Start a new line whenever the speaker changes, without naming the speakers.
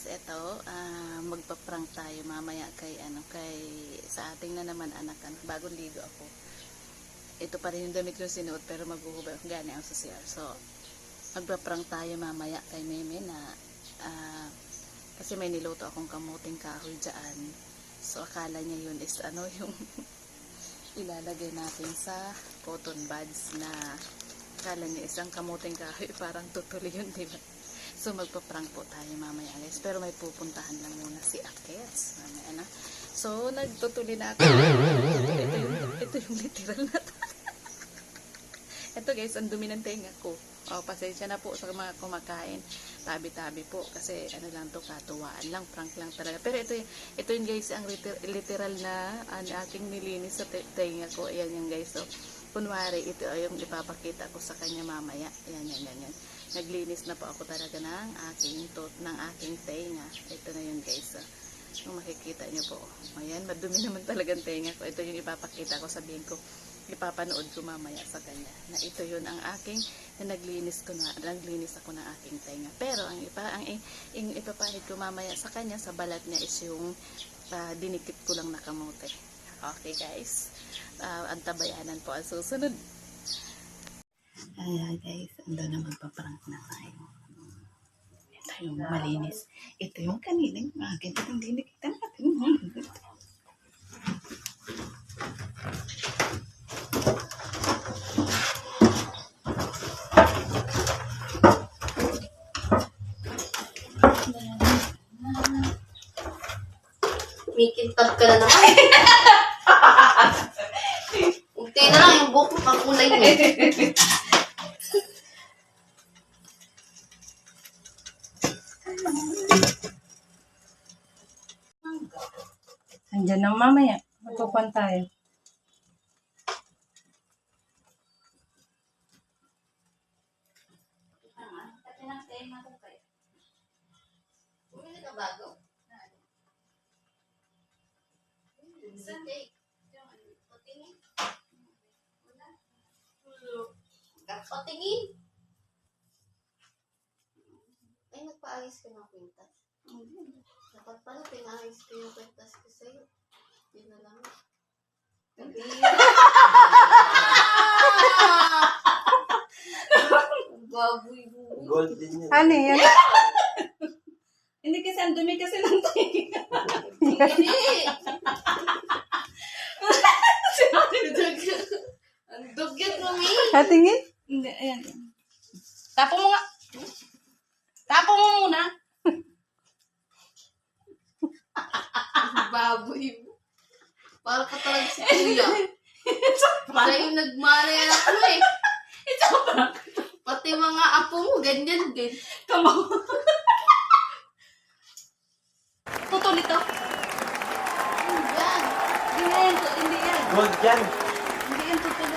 ito, magpa-prank tayo mamaya kay sa ating na naman anakan. Bagong ligo ako. Ito pa rin yung damit ko sinuot pero maghuhubay ako gani ang social. So, magpa-prank tayo mamaya kay Meme na kasi may niluto akong kamuting kahoy dyan. So, akala niya yun is yung ilalagay natin sa cotton buds na akala niya isang kamuting kahoy parang tutuloy yun, diba? So, magpa-prank po tayo mamaya guys. Pero may pupuntahan lang muna si Akets. Mamaya na. So, nagtutuloy na ako. Ito yung literal na to. Ito guys, ang dumi ng tenga ko. Pasensya na po sa mga kumakain. Tabi-tabi po. Kasi ano lang to, katuwaan lang. Prank lang talaga. Pero ito yung guys, ang literal na aking nilinis sa tenga ko. Ayan yung guys. So, kunwari, ito ay yung ipapakita ko sa kanya mamaya. Ayan. Naglinis na po ako talaga ng aking tenga. Ito na yun guys. Kung makikita nyo po. Ayan, madumi naman talagang tenga ko. Ito yung ipapakita ko, sabihin ko, ipapanood ko mamaya sa kanya. Na ito yun ang aking, na naglinis ako ng aking tenga. Pero ang ipapahid ko mamaya sa kanya, sa balat niya is yung dinikit ko lang na kamote. Okay guys. Antabayanan po ang susunod. Ayan guys, ando na magpa-prank na tayo. Ito yung malinis. Ito yung kanina yung akin. Itong dinikita natin.
Mikintag ka na naman. Unti na lang yung buhok mo kakulay mo.
Andiyan na mamaya. Magpupuan tayo.
Bumili ka bago? Sunday. Patingin. Patingin. Ay, nagpaayos ka ng kwintas. Dapat pala, pinaayos ko yung kwintas ko sa'yo. Yun na lang. Baboy.
Gold din yun.
Ano yan?
Hindi kasi ang dumi kasi ng tenga.
Hindi. Ang dugyot mo, Mi.
Hatingin?
Hindi, ayan. Tapo mo nga. Tapo mo muna.
Baboy mo. Para ka talaga si Kuya. Siya yung nagmari ako eh. Pati mga apo mo, ganyan din.
Tutol ito.
Yan.
Hindi yan. Hindi yan.
Gold yan.
Hindi yan tutol.